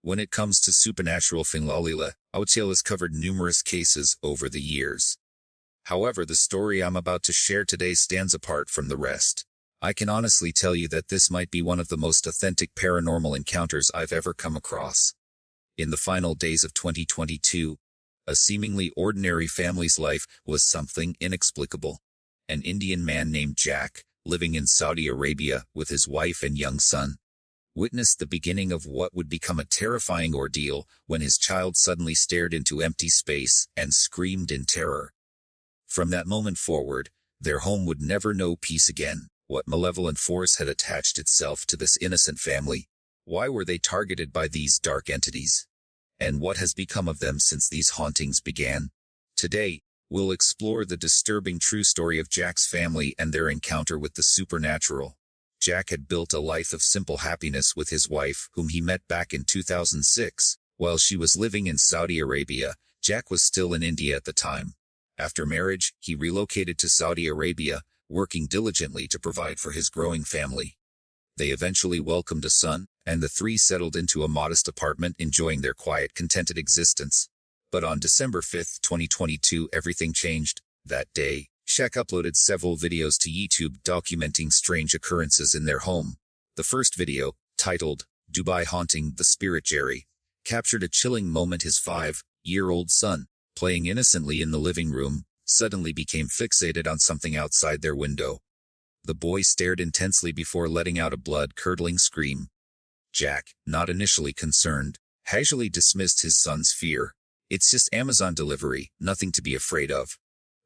When it comes to supernatural phenomena, Ordeal has covered numerous cases over the years. However, the story I'm about to share today stands apart from the rest. I can honestly tell you that this might be one of the most authentic paranormal encounters I've ever come across. In the final days of 2022, a seemingly ordinary family's life was something inexplicable. An Indian man named Jack, living in Saudi Arabia with his wife and young son, witnessed the beginning of what would become a terrifying ordeal when his child suddenly stared into empty space and screamed in terror. From that moment forward, their home would never know peace again. What malevolent force had attached itself to this innocent family? Why were they targeted by these dark entities? And what has become of them since these hauntings began? Today, we'll explore the disturbing true story of Jack's family and their encounter with the supernatural. Jack had built a life of simple happiness with his wife, whom he met back in 2006. While she was living in Saudi Arabia, Jack was still in India at the time. After marriage, he relocated to Saudi Arabia, working diligently to provide for his growing family. They eventually welcomed a son, and the three settled into a modest apartment, enjoying their quiet, contented existence. But on December 5, 2022, everything changed. That day, Jack uploaded several videos to YouTube documenting strange occurrences in their home. The first video, titled, "Dubai Haunting the Spirit Jerry," captured a chilling moment. His 5-year-old son, playing innocently in the living room, suddenly became fixated on something outside their window. The boy stared intensely before letting out a blood-curdling scream. Jack, not initially concerned, casually dismissed his son's fear. "It's just Amazon delivery, nothing to be afraid of."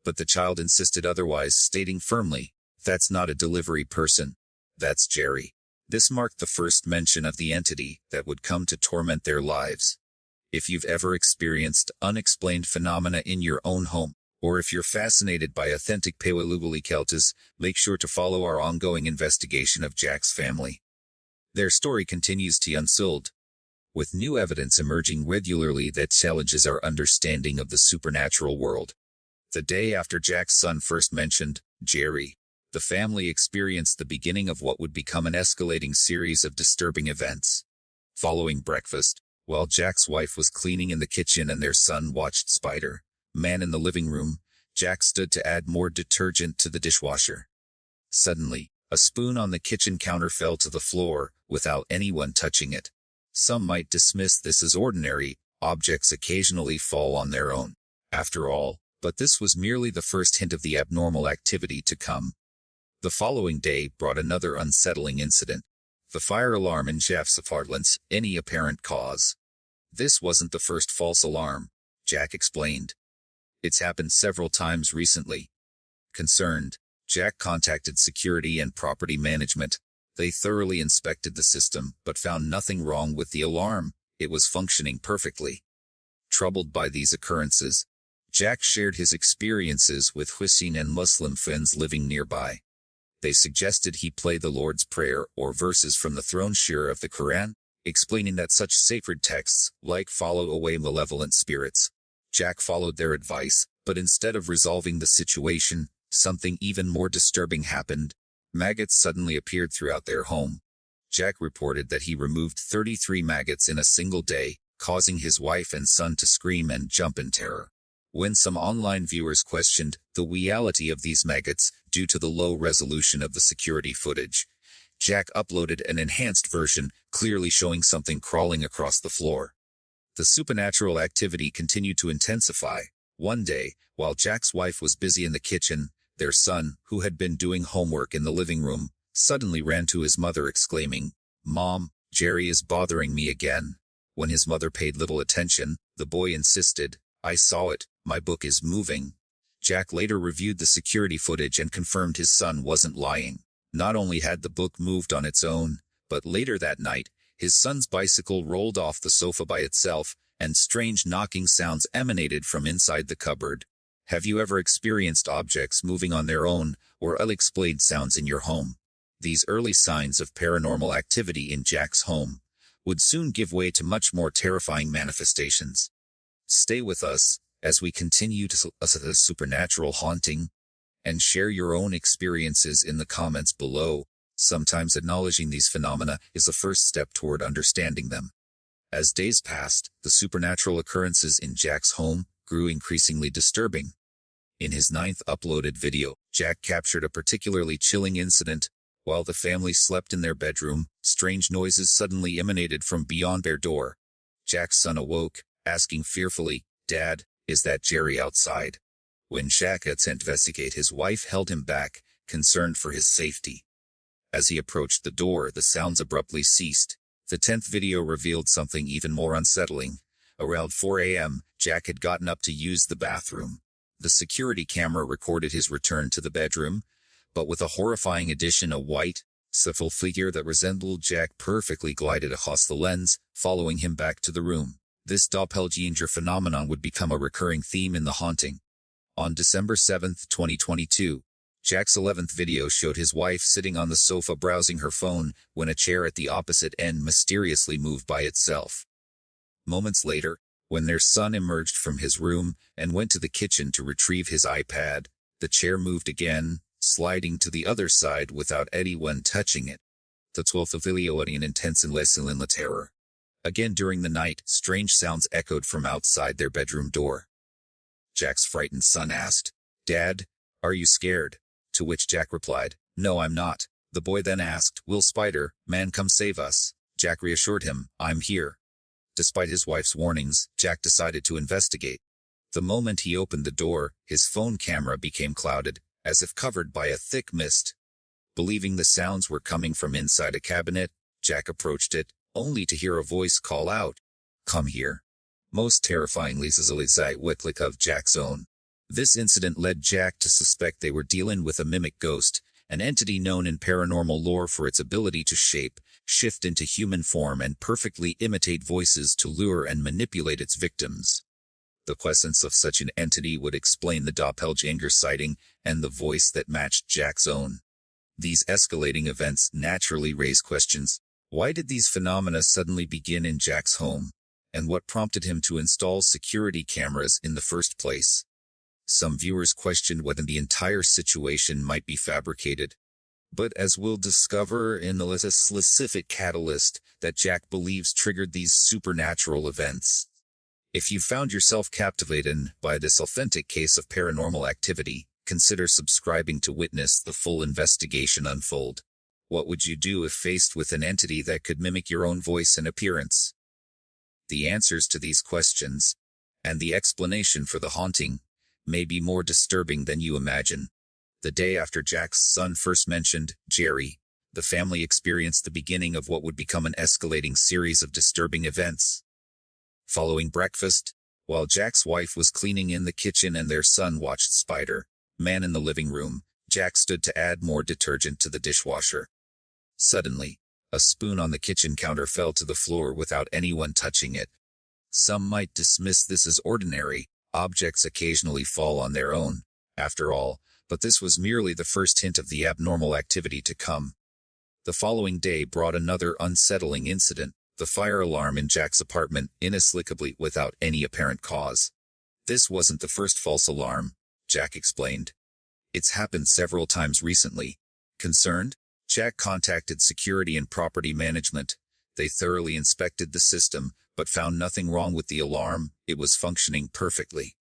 But the child insisted otherwise, stating firmly, "That's not a delivery person. That's Jerry." This marked the first mention of the entity that would come to torment their lives. If you've ever experienced unexplained phenomena in your own home, or if you're fascinated by authentic paranormal, make sure to follow our ongoing investigation of Jack's family. Their story continues to unfold, with new evidence emerging regularly that challenges our understanding of the supernatural world. The day after Jack's son first mentioned Jerry, the family experienced the beginning of what would become an escalating series of disturbing events. Following breakfast, while Jack's wife was cleaning in the kitchen and their son watched Spider-Man in the living room, Jack stood to add more detergent to the dishwasher. Suddenly, a spoon on the kitchen counter fell to the floor, without anyone touching it. Some might dismiss this as ordinary. Objects occasionally fall on their own, after all, but this was merely the first hint of the abnormal activity to come. The following day brought another unsettling incident. The fire alarm in Jack's apartment, any apparent cause. "This wasn't the first false alarm," Jack explained. "It's happened several times recently." Concerned, Jack contacted security and property management. They thoroughly inspected the system, but found nothing wrong with the alarm. It was functioning perfectly. Troubled by these occurrences, Jack shared his experiences with Hussein and Muslim friends living nearby. They suggested he play the Lord's Prayer or verses from the throne surah of the Quran, explaining that such sacred texts, follow away malevolent spirits. Jack followed their advice, but instead of resolving the situation, something even more disturbing happened. Maggots suddenly appeared throughout their home. Jack reported that he removed 33 maggots in a single day, causing his wife and son to scream and jump in terror. When some online viewers questioned the reality of these maggots due to the low resolution of the security footage, Jack uploaded an enhanced version, clearly showing something crawling across the floor. The supernatural activity continued to intensify. One day, while Jack's wife was busy in the kitchen, their son, who had been doing homework in the living room, suddenly ran to his mother exclaiming, "Mom, Jerry is bothering me again." When his mother paid little attention, the boy insisted, "I saw it, my book is moving." Jack later reviewed the security footage and confirmed his son wasn't lying. Not only had the book moved on its own, but later that night, his son's bicycle rolled off the sofa by itself, and strange knocking sounds emanated from inside the cupboard. Have you ever experienced objects moving on their own, or unexplained sounds in your home? These early signs of paranormal activity in Jack's home would soon give way to much more terrifying manifestations. Stay with us as we continue to the supernatural haunting, and share your own experiences in the comments below. Sometimes acknowledging these phenomena is the first step toward understanding them. As days passed, the supernatural occurrences in Jack's home grew increasingly disturbing. In his ninth uploaded video, Jack captured a particularly chilling incident. While the family slept in their bedroom, strange noises suddenly emanated from beyond their door. Jack's son awoke, asking fearfully, "Dad, is that Jerry outside?" When Jack had to investigate, his wife held him back, concerned for his safety. As he approached the door, the sounds abruptly ceased. The 10th video revealed something even more unsettling. Around 4 a.m., Jack had gotten up to use the bathroom. The security camera recorded his return to the bedroom, but with a horrifying addition: a white, cephal figure that resembled Jack perfectly glided across the lens, following him back to the room. This doppelgänger phenomenon would become a recurring theme in the haunting. On December 7, 2022, Jack's 11th video showed his wife sitting on the sofa browsing her phone when a chair at the opposite end mysteriously moved by itself. Moments later, when their son emerged from his room and went to the kitchen to retrieve his iPad, the chair moved again, sliding to the other side without anyone touching it. The 12th video had an intense and lesson in the terror. Again during the night, strange sounds echoed from outside their bedroom door. Jack's frightened son asked, "Dad, are you scared?" To which Jack replied, "No, I'm not." The boy then asked, "Will Spider-Man come save us?" Jack reassured him, "I'm here." Despite his wife's warnings, Jack decided to investigate. The moment he opened the door, his phone camera became clouded, as if covered by a thick mist. Believing the sounds were coming from inside a cabinet, Jack approached it, only to hear a voice call out, "Come here." Most terrifyingly, Zazalizai Wicklick of Jack's own. This incident led Jack to suspect they were dealing with a mimic ghost, an entity known in paranormal lore for its ability to shape, shift into human form and perfectly imitate voices to lure and manipulate its victims. The presence of such an entity would explain the doppelgänger sighting and the voice that matched Jack's own. These escalating events naturally raise questions. Why did these phenomena suddenly begin in Jack's home? And what prompted him to install security cameras in the first place? Some viewers questioned whether the entire situation might be fabricated. But as we'll discover in the specific catalyst that Jack believes triggered these supernatural events. If you found yourself captivated by this authentic case of paranormal activity, consider subscribing to witness the full investigation unfold. What would you do if faced with an entity that could mimic your own voice and appearance? The answers to these questions, and the explanation for the haunting, may be more disturbing than you imagine. The day after Jack's son first mentioned Jerry, the family experienced the beginning of what would become an escalating series of disturbing events. Following breakfast, while Jack's wife was cleaning in the kitchen and their son watched Spider-Man in the living room, Jack stood to add more detergent to the dishwasher. Suddenly, a spoon on the kitchen counter fell to the floor without anyone touching it. Some might dismiss this as ordinary. Objects occasionally fall on their own, after all, but this was merely the first hint of the abnormal activity to come. The following day brought another unsettling incident, the fire alarm in Jack's apartment, inexplicably without any apparent cause. "This wasn't the first false alarm," Jack explained. "It's happened several times recently." Concerned, Jack contacted security and property management. They thoroughly inspected the system, but found nothing wrong with the alarm. It was functioning perfectly.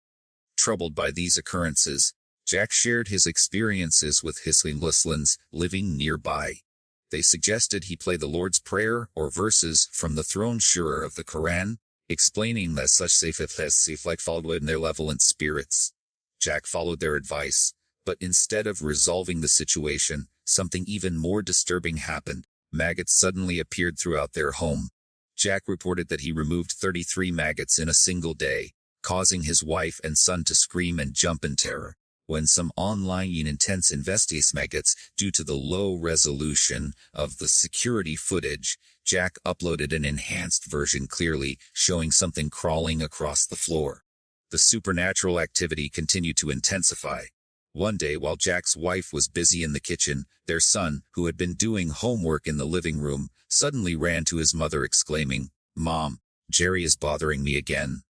Troubled by these occurrences, Jack shared his experiences with his listeners living nearby. They suggested he play the Lord's Prayer or verses from the throne surah of the Quran, explaining that such safe like followed in their malevolent spirits. Jack followed their advice, but instead of resolving the situation, something even more disturbing happened. Maggots suddenly appeared throughout their home. Jack reported that he removed 33 maggots in a single day, causing his wife and son to scream and jump in terror. When some online intense investigates maggots due to the low resolution of the security footage, Jack uploaded an enhanced version clearly showing something crawling across the floor. The supernatural activity continued to intensify. One day while Jack's wife was busy in the kitchen, their son, who had been doing homework in the living room, suddenly ran to his mother exclaiming, "Mom, Jerry is bothering me again."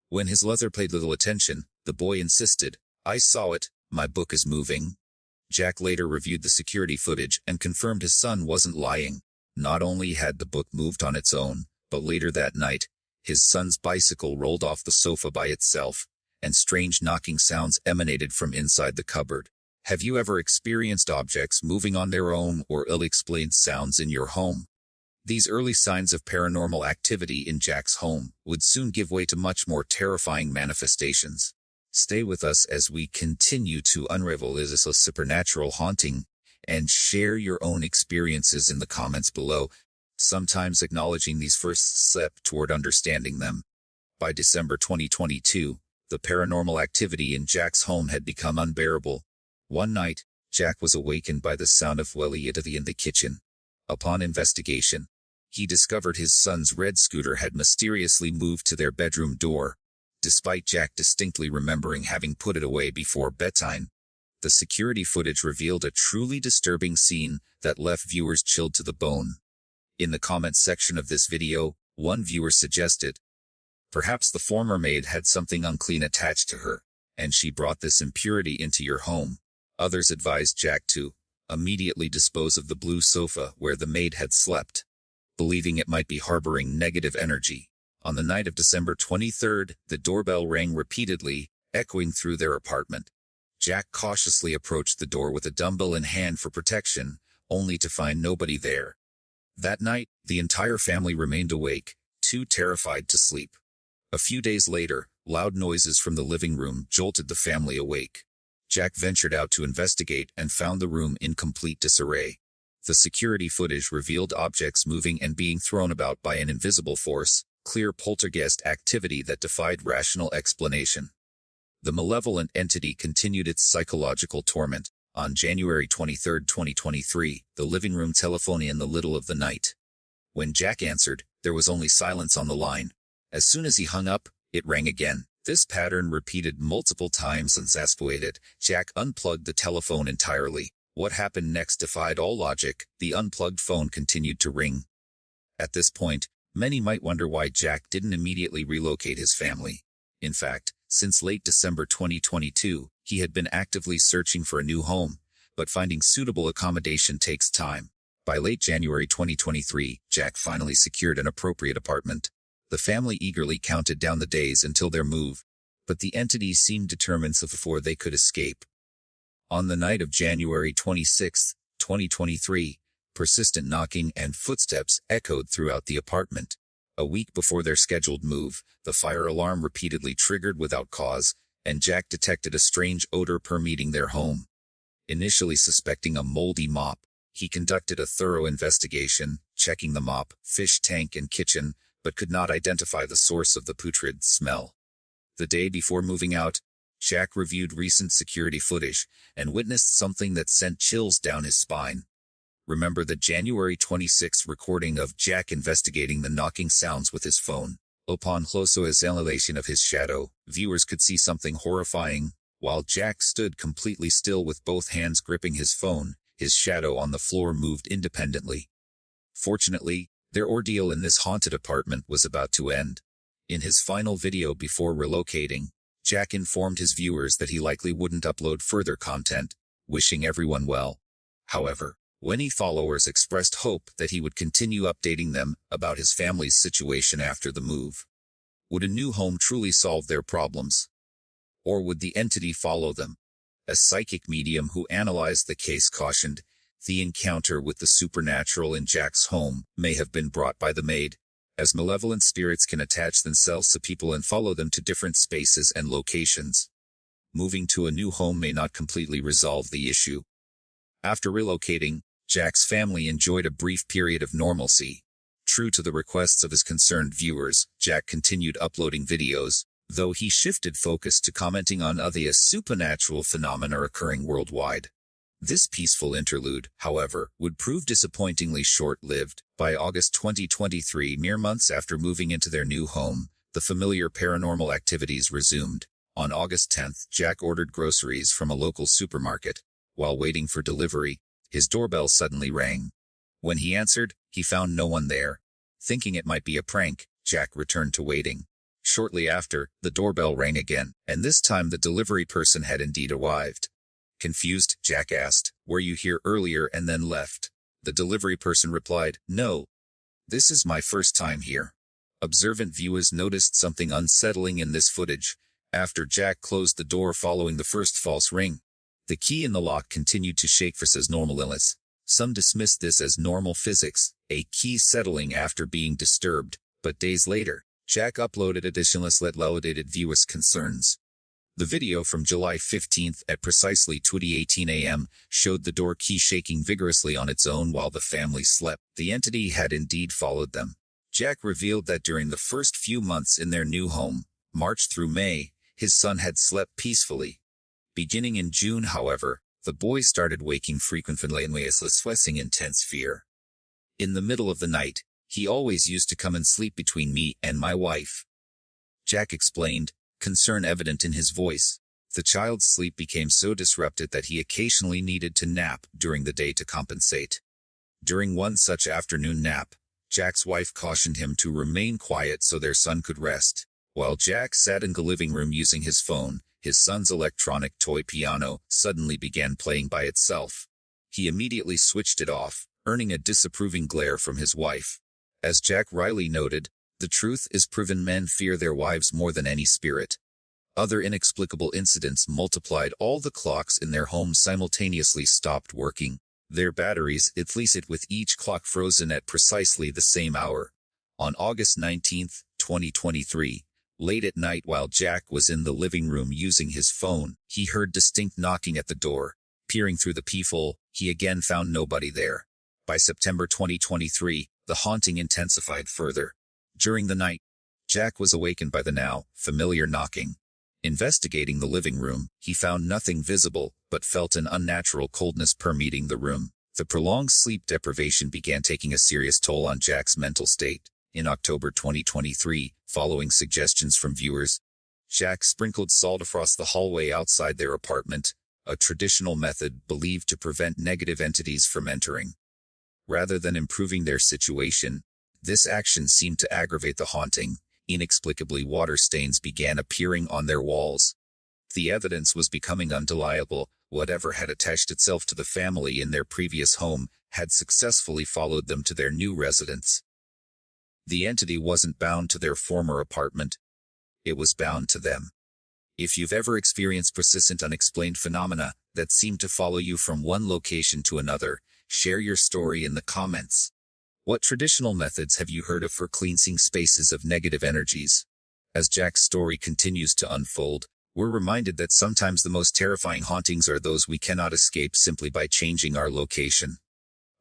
When his mother paid little attention, the boy insisted, "I saw it, my book is moving." Jack later reviewed the security footage and confirmed his son wasn't lying. Not only had the book moved on its own, But later that night, his son's bicycle rolled off the sofa by itself, and strange knocking sounds emanated from inside the cupboard. Have you ever experienced objects moving on their own or ill-explained sounds in your home? These early signs of paranormal activity in Jack's home would soon give way to much more terrifying manifestations. Stay with us as we continue to unravel this supernatural haunting, and share your own experiences in the comments below, sometimes acknowledging these first steps toward understanding them. By December 2022, the paranormal activity in Jack's home had become unbearable. One night, Jack was awakened by the sound of activity in the kitchen. Upon investigation, he discovered his son's red scooter had mysteriously moved to their bedroom door, despite Jack distinctly remembering having put it away before bedtime. The security footage revealed a truly disturbing scene that left viewers chilled to the bone. In the comments section of this video, one viewer suggested, "Perhaps the former maid had something unclean attached to her, and she brought this impurity into your home." Others advised Jack to immediately dispose of the blue sofa where the maid had slept, believing it might be harboring negative energy. On the night of December 23rd, the doorbell rang repeatedly, echoing through their apartment. Jack cautiously approached the door with a dumbbell in hand for protection, only to find nobody there. That night, the entire family remained awake, too terrified to sleep. A few days later, loud noises from the living room jolted the family awake. Jack ventured out to investigate and found the room in complete disarray. The security footage revealed objects moving and being thrown about by an invisible force, clear poltergeist activity that defied rational explanation. The malevolent entity continued its psychological torment. On January 23, 2023, the living room telephone in the middle of the night. When Jack answered, there was only silence on the line. As soon as he hung up, it rang again. This pattern repeated multiple times. Exasperated, Jack unplugged the telephone entirely. What happened next defied all logic. The unplugged phone continued to ring. At this point, many might wonder why Jack didn't immediately relocate his family. In fact, since late December 2022, he had been actively searching for a new home, but finding suitable accommodation takes time. By late January 2023, Jack finally secured an appropriate apartment. The family eagerly counted down the days until their move, but the entity seemed determined before they could escape. On the night of January 26, 2023, persistent knocking and footsteps echoed throughout the apartment. A week before their scheduled move, the fire alarm repeatedly triggered without cause, and Jack detected a strange odor permeating their home. Initially suspecting a moldy mop, he conducted a thorough investigation, checking the mop, fish tank and kitchen, but could not identify the source of the putrid smell. The day before moving out, Jack reviewed recent security footage and witnessed something that sent chills down his spine. Remember the January 26 recording of Jack investigating the knocking sounds with his phone. Upon closer examination of his shadow, viewers could see something horrifying. While Jack stood completely still with both hands gripping his phone, his shadow on the floor moved independently. Fortunately, their ordeal in this haunted apartment was about to end. In his final video before relocating, Jack informed his viewers that he likely wouldn't upload further content, wishing everyone well. However, many followers expressed hope that he would continue updating them about his family's situation after the move. Would a new home truly solve their problems? Or would the entity follow them? A psychic medium who analyzed the case cautioned, the encounter with the supernatural in Jack's home may have been brought by the maid, as malevolent spirits can attach themselves to people and follow them to different spaces and locations. Moving to a new home may not completely resolve the issue. After relocating, Jack's family enjoyed a brief period of normalcy. True to the requests of his concerned viewers, Jack continued uploading videos, though he shifted focus to commenting on other supernatural phenomena occurring worldwide. This peaceful interlude, however, would prove disappointingly short-lived. By August 2023, mere months after moving into their new home, the familiar paranormal activities resumed. On August 10th, Jack ordered groceries from a local supermarket. While waiting for delivery, his doorbell suddenly rang. When he answered, he found no one there. Thinking it might be a prank, Jack returned to waiting. Shortly after, the doorbell rang again, and this time the delivery person had indeed arrived. Confused, Jack asked, "Were you here earlier and then left?" The delivery person replied, "No. This is my first time here." Observant viewers noticed something unsettling in this footage. After Jack closed the door following the first false ring, the key in the lock continued to shake for says normal illness. Some dismissed this as normal physics, a key settling after being disturbed, but days later, Jack uploaded additional validated viewers' concerns. The video from July 15th at precisely 20:18 a.m. showed the door key shaking vigorously on its own while the family slept. The entity had indeed followed them. Jack revealed that during the first few months in their new home, March through May, his son had slept peacefully. Beginning in June, however, the boy started waking frequently and expressing intense fear. In the middle of the night, he always used to come and sleep between me and my wife, Jack explained, concern evident in his voice. The child's sleep became so disrupted that he occasionally needed to nap during the day to compensate. During one such afternoon nap, Jack's wife cautioned him to remain quiet so their son could rest. While Jack sat in the living room using his phone, his son's electronic toy piano suddenly began playing by itself. He immediately switched it off, earning a disapproving glare from his wife. As Jack Riley noted, the truth is proven men fear their wives more than any spirit. Other inexplicable incidents multiplied. All the clocks in their home simultaneously stopped working. Their batteries, at least with each clock frozen at precisely the same hour. On August 19, 2023, late at night while Jack was in the living room using his phone, he heard distinct knocking at the door. Peering through the peephole, he again found nobody there. By September 2023, the haunting intensified further. During the night, Jack was awakened by the now familiar knocking. Investigating the living room, he found nothing visible, but felt an unnatural coldness permeating the room. The prolonged sleep deprivation began taking a serious toll on Jack's mental state. In October 2023, following suggestions from viewers, Jack sprinkled salt across the hallway outside their apartment, a traditional method believed to prevent negative entities from entering. Rather than improving their situation, this action seemed to aggravate the haunting. Inexplicably, water stains began appearing on their walls. The evidence was becoming undeniable. Whatever had attached itself to the family in their previous home had successfully followed them to their new residence. The entity wasn't bound to their former apartment. It was bound to them. If you've ever experienced persistent unexplained phenomena that seem to follow you from one location to another, share your story in the comments. What traditional methods have you heard of for cleansing spaces of negative energies? As Jack's story continues to unfold, we're reminded that sometimes the most terrifying hauntings are those we cannot escape simply by changing our location.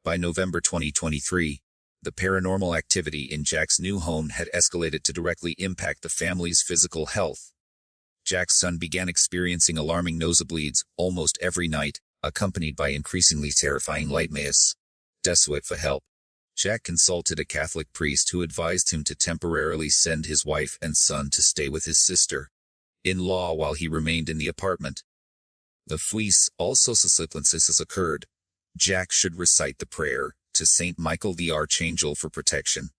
By November 2023, the paranormal activity in Jack's new home had escalated to directly impact the family's physical health. Jack's son began experiencing alarming nosebleeds almost every night, accompanied by increasingly terrifying nightmares. Desperate for help, Jack consulted a Catholic priest who advised him to temporarily send his wife and son to stay with his sister-in-law while he remained in the apartment. The priest also suggested occurred. Jack should recite the prayer to Saint Michael the Archangel for protection.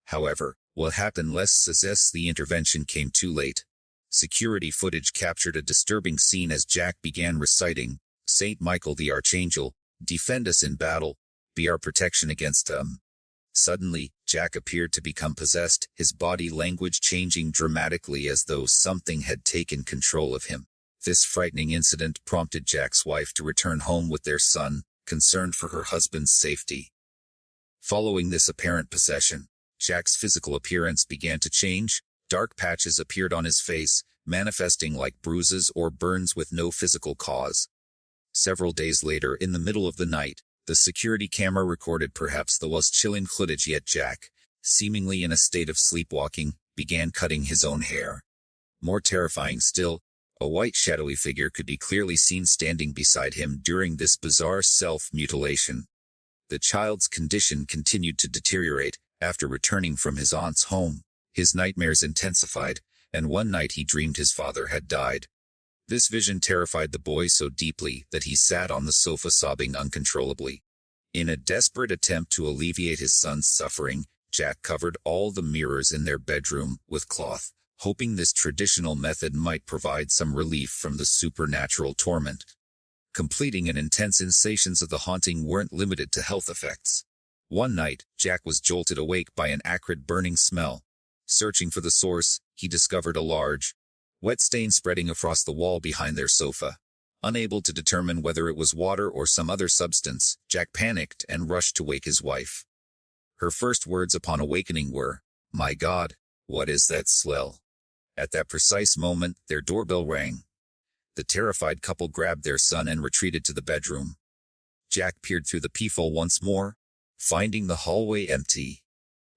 However, what happened less suggests the intervention came too late. Security footage captured a disturbing scene as Jack began reciting, Saint Michael the Archangel, defend us in battle, be our protection against them. Suddenly, Jack appeared to become possessed, his body language changing dramatically as though something had taken control of him. This frightening incident prompted Jack's wife to return home with their son, concerned for her husband's safety. Following this apparent possession, Jack's physical appearance began to change. Dark patches appeared on his face, manifesting like bruises or burns with no physical cause. Several days later, in the middle of the night, the security camera recorded perhaps the most chilling footage yet. Jack, seemingly in a state of sleepwalking, began cutting his own hair. More terrifying still, a white shadowy figure could be clearly seen standing beside him during this bizarre self-mutilation. The child's condition continued to deteriorate after returning from his aunt's home. His nightmares intensified, and one night he dreamed his father had died. This vision terrified the boy so deeply that he sat on the sofa sobbing uncontrollably. In a desperate attempt to alleviate his son's suffering, Jack covered all the mirrors in their bedroom with cloth, hoping this traditional method might provide some relief from the supernatural torment. Completing an intense sensations of the haunting weren't limited to health effects. One night, Jack was jolted awake by an acrid burning smell. Searching for the source, he discovered a large, wet stain spreading across the wall behind their sofa. Unable to determine whether it was water or some other substance, Jack panicked and rushed to wake his wife. Her first words upon awakening were, "My God, what is that smell?" At that precise moment, their doorbell rang. The terrified couple grabbed their son and retreated to the bedroom. Jack peered through the peephole once more, finding the hallway empty.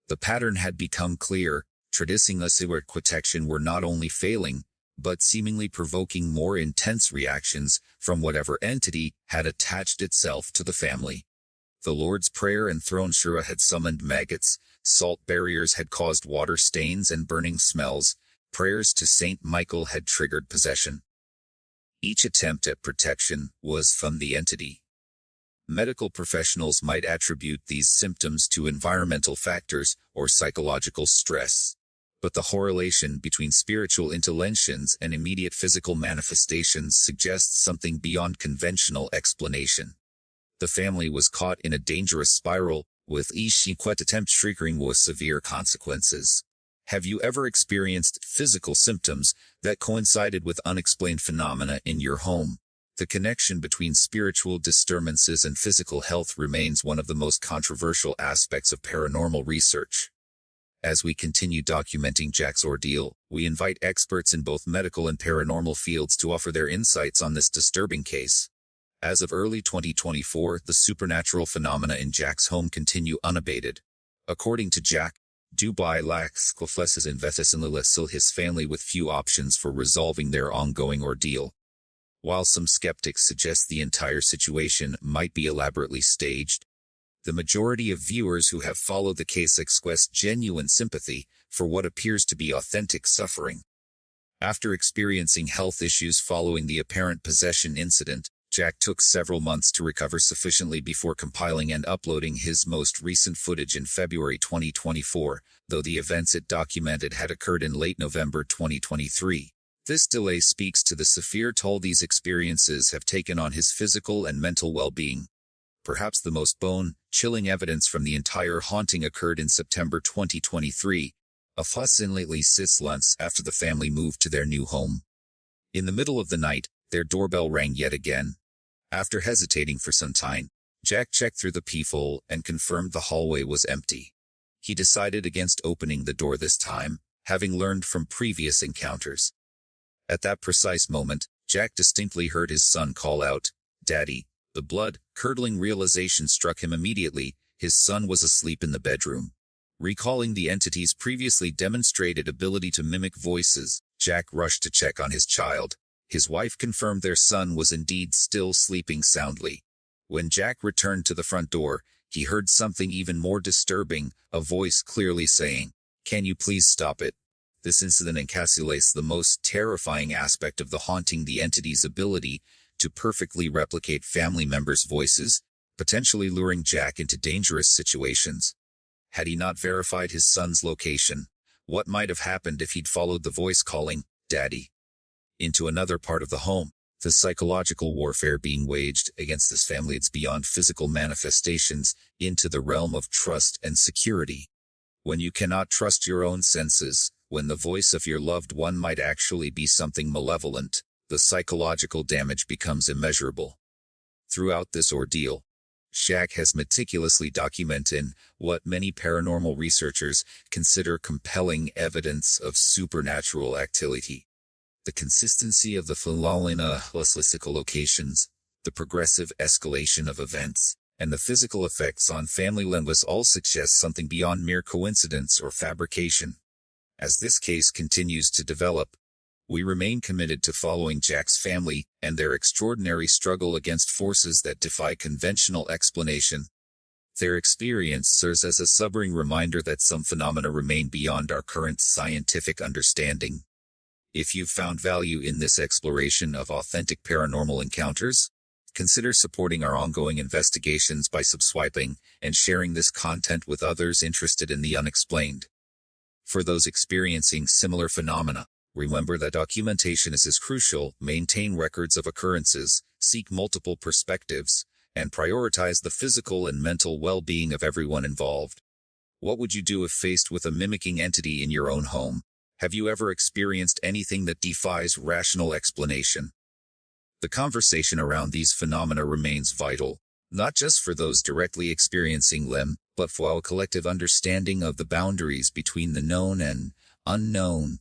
The pattern had become clear. Traditional sewer protection were not only failing, but seemingly provoking more intense reactions from whatever entity had attached itself to the family. The Lord's Prayer and throne shura had summoned maggots, salt barriers had caused water stains and burning smells, prayers to Saint Michael had triggered possession. Each attempt at protection was from the entity. Medical professionals might attribute these symptoms to environmental factors or psychological stress. But the correlation between spiritual interventions and immediate physical manifestations suggests something beyond conventional explanation. The family was caught in a dangerous spiral, with each attempt triggering with severe consequences. Have you ever experienced physical symptoms that coincided with unexplained phenomena in your home? The connection between spiritual disturbances and physical health remains one of the most controversial aspects of paranormal research. As we continue documenting Jack's ordeal, we invite experts in both medical and paranormal fields to offer their insights on this disturbing case. As of early 2024, the supernatural phenomena in Jack's home continue unabated. According to Jack, Dubai lacks his family with few options for resolving their ongoing ordeal. While some skeptics suggest the entire situation might be elaborately staged, the majority of viewers who have followed the case express genuine sympathy for what appears to be authentic suffering. After experiencing health issues following the apparent possession incident, Jack took several months to recover sufficiently before compiling and uploading his most recent footage in February 2024, though the events it documented had occurred in late November 2023. This delay speaks to the severe toll these experiences have taken on his physical and mental well-being. Perhaps the most bone-chilling evidence from the entire haunting occurred in September 2023, approximately 6 months after the family moved to their new home. In the middle of the night, their doorbell rang yet again. After hesitating for some time, Jack checked through the peephole and confirmed the hallway was empty. He decided against opening the door this time, having learned from previous encounters. At that precise moment, Jack distinctly heard his son call out, "Daddy." The blood-curdling realization struck him immediately. His son was asleep in the bedroom. Recalling the entity's previously demonstrated ability to mimic voices, Jack rushed to check on his child. His wife confirmed their son was indeed still sleeping soundly. When Jack returned to the front door, he heard something even more disturbing, a voice clearly saying, "Can you please stop it?" This incident encapsulates the most terrifying aspect of the haunting, the entity's ability to perfectly replicate family members' voices, potentially luring Jack into dangerous situations. Had he not verified his son's location, what might have happened if he'd followed the voice calling, "Daddy," into another part of the home? The psychological warfare being waged against this family is beyond physical manifestations into the realm of trust and security. When you cannot trust your own senses, when the voice of your loved one might actually be something malevolent, the psychological damage becomes immeasurable. Throughout this ordeal, Jack has meticulously documented what many paranormal researchers consider compelling evidence of supernatural activity. The consistency of the phenomena, locations, the progressive escalation of events, and the physical effects on family members all suggest something beyond mere coincidence or fabrication. As this case continues to develop, we remain committed to following Jack's family and their extraordinary struggle against forces that defy conventional explanation. Their experience serves as a sobering reminder that some phenomena remain beyond our current scientific understanding. If you've found value in this exploration of authentic paranormal encounters, consider supporting our ongoing investigations by subscribing and sharing this content with others interested in the unexplained. For those experiencing similar phenomena, remember that documentation is as crucial. Maintain records of occurrences, seek multiple perspectives, and prioritize the physical and mental well-being of everyone involved. What would you do if faced with a mimicking entity in your own home? Have you ever experienced anything that defies rational explanation? The conversation around these phenomena remains vital, not just for those directly experiencing them, but for our collective understanding of the boundaries between the known and unknown.